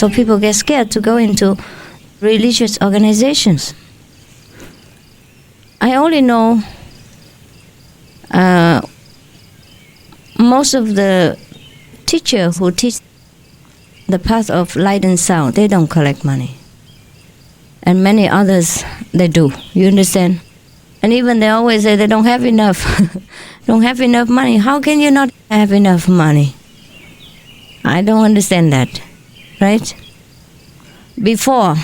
So people get scared to go into religious organizations. I only know most of the teachers who teach the path of light and sound, they don't collect money. And many others, they do. You understand? And even they always say they don't have enough. Don't have enough money. How can you not have enough money? I don't understand that. Right? Before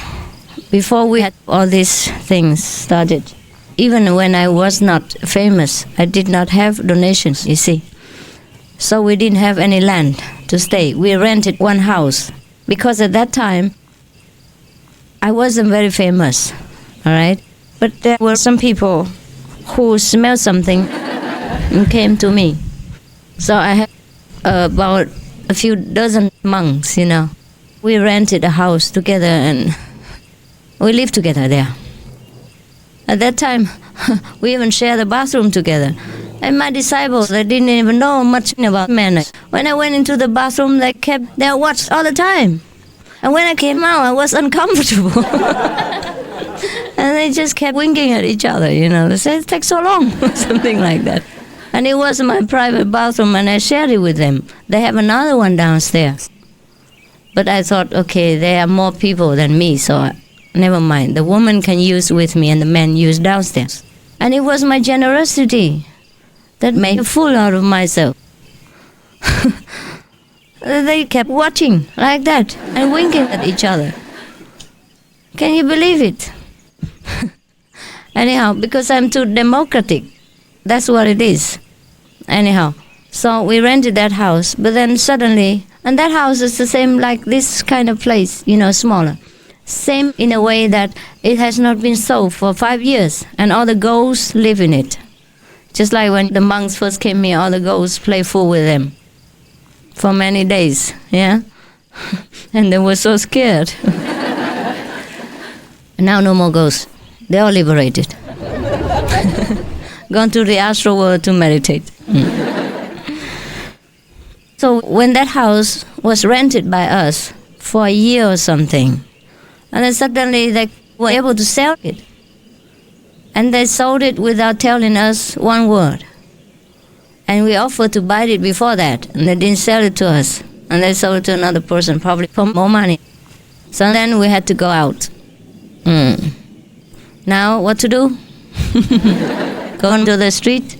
we had all these things started, even when I was not famous, I did not have donations, you see. So we didn't have any land to stay. We rented one house because at that time I wasn't very famous, all right? But there were some people who smelled something and came to me. So I had about a few dozen monks, you know. We rented a house together and we lived together there. At that time, we even shared the bathroom together. And my disciples, they didn't even know much about manners. When I went into the bathroom, they kept their watch all the time. And when I came out, I was uncomfortable. And they just kept winking at each other, you know. They said, it takes so long, something like that. And it was my private bathroom, and I shared it with them. They have another one downstairs. But I thought, okay, there are more people than me, so never mind. The woman can use with me, and the man use downstairs. And it was my generosity that made a fool out of myself. They kept watching like that and winking at each other. Can you believe it? Anyhow, because I'm too democratic, that's what it is. Anyhow, so we rented that house, but then suddenly, and that house is the same like this kind of place, you know, smaller. Same in a way that it has not been sold for 5 years, and all the ghosts live in it. Just like when the monks first came here, all the ghosts play fool with them for many days, yeah? And they were so scared. And now no more ghosts. They're all liberated. Gone to the astral world to meditate. So when that house was rented by us for a year or something, and then suddenly they were able to sell it. And they sold it without telling us one word. And we offered to buy it before that, and they didn't sell it to us. And they sold it to another person, probably for more money. So then we had to go out. Now, what to do? Go into the street?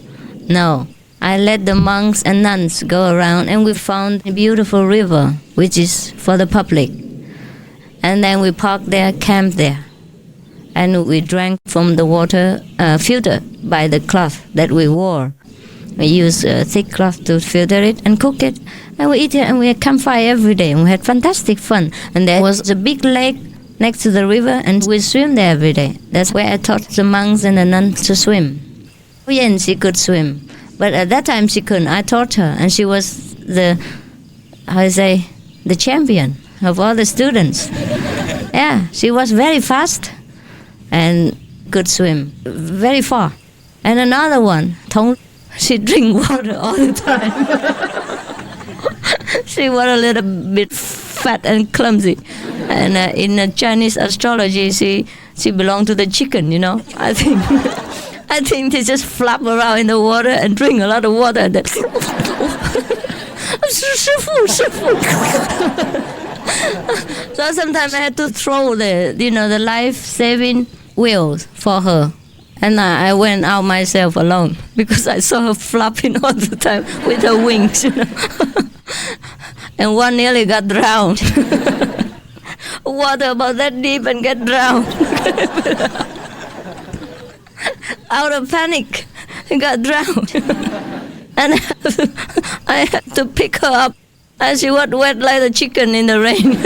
No. I let the monks and nuns go around, and we found a beautiful river, which is for the public. And then we parked there, camped there. And we drank from the water filtered by the cloth that we wore. We used a thick cloth to filter it and cook it. And we eat it, and we had campfire every day. And we had fantastic fun. And there was a big lake next to the river, and we swim there every day. That's where I taught the monks and the nuns to swim. Yen, she could swim. But at that time she couldn't. I taught her, and she was the champion of all the students. Yeah, she was very fast and could swim very far. And another one, Tong, she drink water all the time. She was a little bit fat and clumsy. And in Chinese astrology, she belonged to the chicken, you know. I think they just flap around in the water and drink a lot of water. And then, 师父, 师父. So sometimes I had to throw the life-saving wheels for her. And I went out myself alone because I saw her flapping all the time with her wings, you know. And one nearly got drowned. Water about that deep and get drowned. Out of panic, got drowned. And I had to pick her up, and she was wet like a chicken in the rain.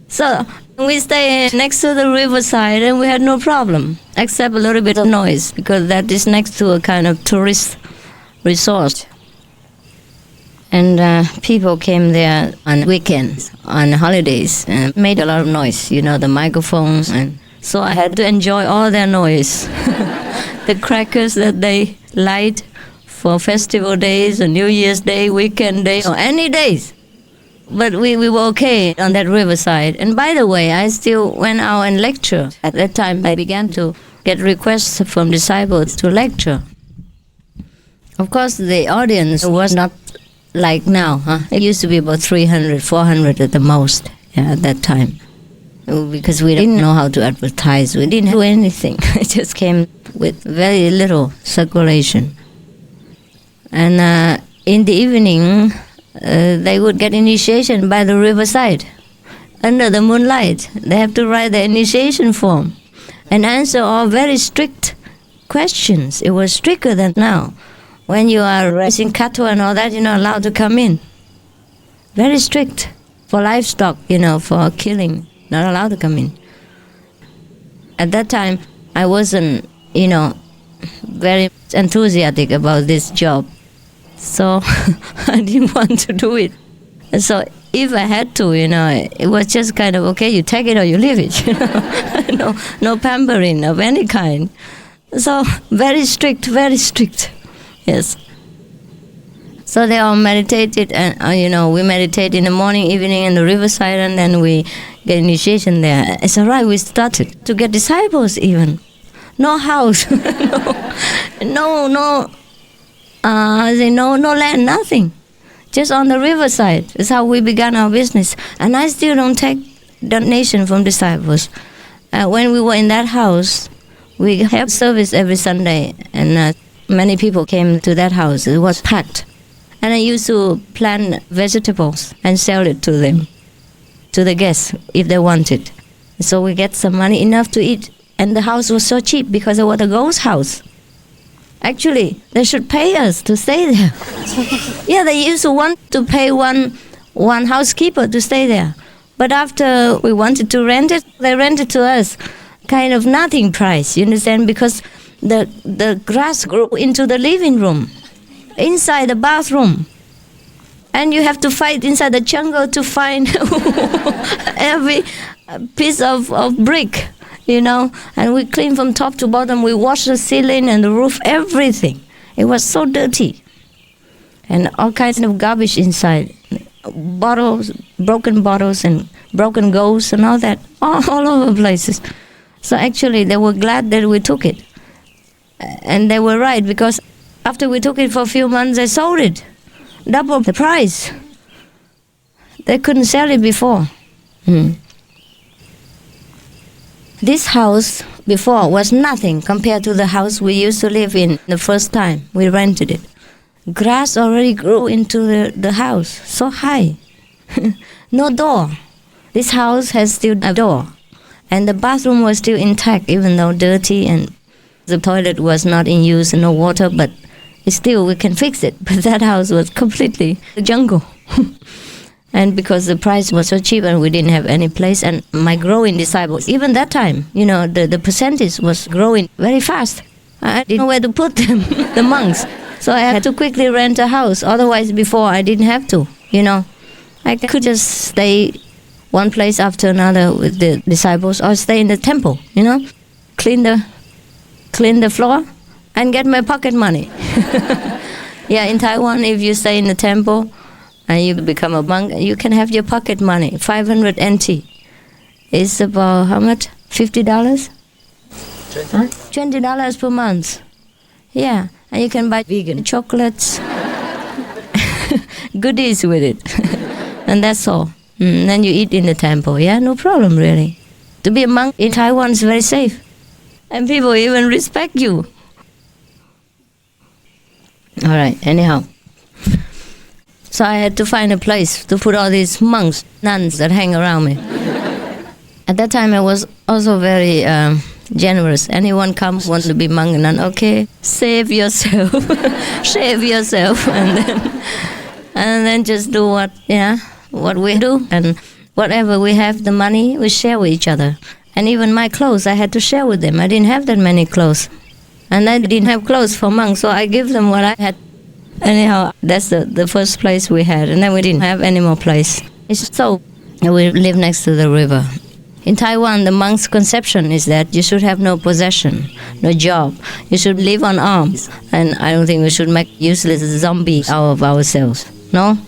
So we stayed next to the riverside, and we had no problem, except a little bit of noise, because that is next to a kind of tourist resort. And people came there on weekends, on holidays, and made a lot of noise, you know, the microphones. And so I had to enjoy all their noise. The crackers that they light for festival days, or New Year's Day, weekend days, or any days. But we were okay on that riverside. And by the way, I still went out and lecture. At that time, I began to get requests from disciples to lecture. Of course, the audience was not like now. It used to be about 300, 400 at the most at that time. Because we didn't know how to advertise. We didn't do anything. It just came with very little circulation. And in the evening, they would get initiation by the riverside, under the moonlight. They have to write the initiation form and answer all very strict questions. It was stricter than now. When you are raising cattle and all that, you're not allowed to come in. Very strict. For livestock, for killing, not allowed to come in. At that time, I wasn't, very enthusiastic about this job. So I didn't want to do it. And so if I had to, it was just kind of, okay, you take it or you leave it. No pampering of any kind. So very strict, yes. So they all meditated, and we meditate in the morning, evening, in the riverside, and then we get initiation there. It's all right, we started to get disciples even. No house, no land, nothing. Just on the riverside. That's how we began our business. And I still don't take donation from disciples. When we were in that house, we had service every Sunday, and many people came to that house. It was packed. And I used to plant vegetables and sell it to them, to the guests, if they wanted. So we get some money enough to eat. And the house was so cheap because it was a ghost house. Actually, they should pay us to stay there. Yeah, they used to want to pay one housekeeper to stay there. But after we wanted to rent it, they rented to us kind of nothing price, you understand? Because the grass grew into the living room, inside the bathroom. And you have to fight inside the jungle to find every piece of brick. And we clean from top to bottom. We wash the ceiling and the roof, everything. It was so dirty. And all kinds of garbage inside. Bottles, broken bottles and broken ghosts and all that, all over places. So actually they were glad that we took it. And they were right, because after we took it for a few months, they sold it. Double the price. They couldn't sell it before. This house before was nothing compared to the house we used to live in the first time we rented it. Grass already grew into the house, so high. No door. This house has still a door. And the bathroom was still intact, even though dirty, and the toilet was not in use, no water, but still we can fix it. But that house was completely a jungle. And because the price was so cheap and we didn't have any place, and my growing disciples, even that time, the percentage was growing very fast. I didn't know where to put them, the monks. So I had to quickly rent a house. Otherwise, before, I didn't have to, I could just stay one place after another with the disciples, or stay in the temple, clean the floor and get my pocket money. Yeah, in Taiwan, if you stay in the temple and you become a monk, you can have your pocket money, 500 NT. It's about how much? $50? $20 per month. Yeah, and you can buy vegan chocolates, goodies with it. And that's all. Then you eat in the temple. Yeah, no problem really. To be a monk in Taiwan is very safe. And people even respect you. All right, anyhow. So I had to find a place to put all these monks, nuns that hang around me. At that time I was also very generous. Anyone comes, wants to be monk and nun, okay, save yourself. Save yourself. And then just do what we do. And whatever we have, the money, we share with each other. And even my clothes, I had to share with them. I didn't have that many clothes. And I didn't have clothes for monks, so I give them what I had. Anyhow, that's the first place we had. And then we didn't have any more place. So we live next to the river. In Taiwan, the monk's conception is that you should have no possession, no job. You should live on alms. And I don't think we should make useless zombies out of ourselves. No?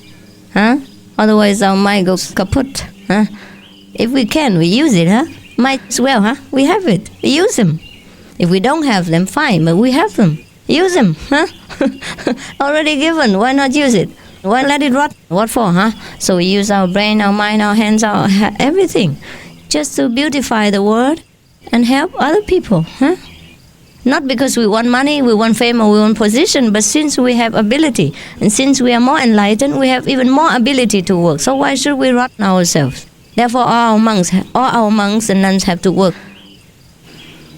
Huh? Otherwise our mind goes kaput. Huh? If we can, we use it, huh? Might as well, huh? We have it. We use them. If we don't have them, fine, but we have them. Use them, huh? Already given, why not use it? Why let it rot? What for, huh? So we use our brain, our mind, our hands, our everything, just to beautify the world and help other people, huh? Not because we want money, we want fame, or we want position, but since we have ability, and since we are more enlightened, we have even more ability to work. So why should we rot ourselves? Therefore, all our monks and nuns have to work.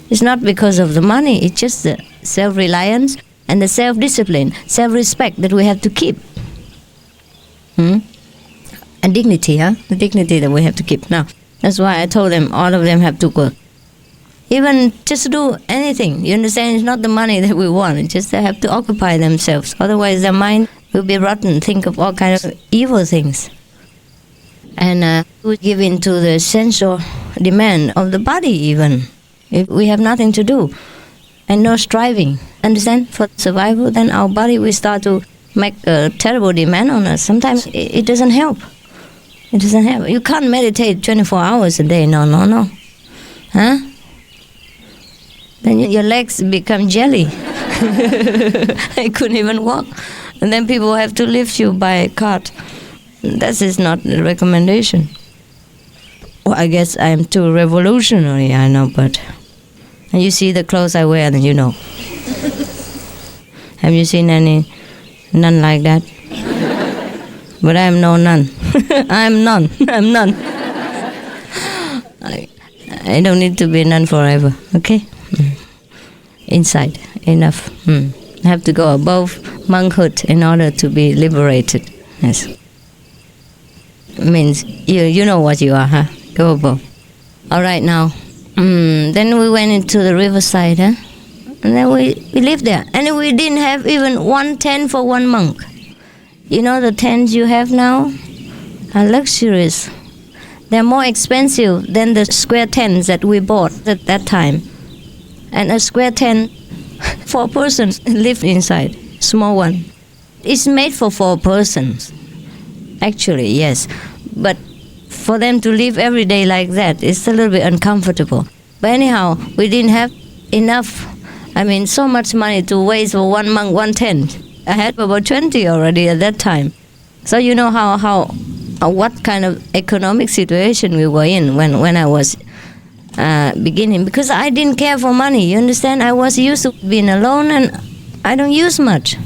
It's not because of the money, it's just the self-reliance and the self-discipline, self-respect that we have to keep. And dignity, huh? The dignity that we have to keep. Now, that's why I told them, all of them have to work. Even just do anything. You understand? It's not the money that we want. It's just they have to occupy themselves. Otherwise, their mind will be rotten, think of all kinds of evil things. And we give in to the sensual demand of the body even. If we have nothing to do and no striving, understand, for survival, then our body will start to make a terrible demand on us. Sometimes it doesn't help. It doesn't help. You can't meditate 24 hours a day. No. Huh? Then your legs become jelly. I couldn't even walk. And then people have to lift you by a cart. That is not the recommendation. Well, I guess I'm too revolutionary, I know, but... And you see the clothes I wear, then you know. Have you seen any nun like that? But I am no nun. I'm none. I'm none. I don't need to be a nun forever, okay? Inside, enough. I have to go above monkhood in order to be liberated. Yes. Means you know what you are, huh? Go above. All right, now. Then we went into the riverside, huh? And then we lived there. And we didn't have even one tent for one monk. You know the tents you have now are luxurious. They're more expensive than the square tents that we bought at that time. And a square tent, 4 persons live inside, small one. It's made for 4 persons, actually, yes. But for them to live every day like that, it's a little bit uncomfortable. But anyhow, we didn't have enough, so much money to waste for one monk, one tent. I had about 20 already at that time. So you know what kind of economic situation we were in when I was beginning, because I didn't care for money, you understand? I was used to being alone and I don't use much.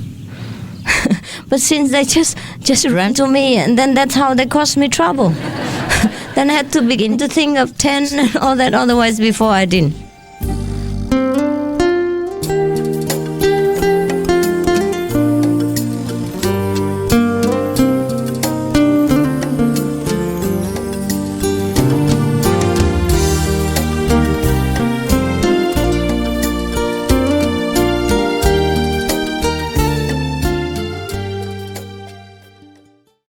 But since they just ran to me, and then that's how they caused me trouble. Then I had to begin to think of 10 and all that, otherwise before I didn't.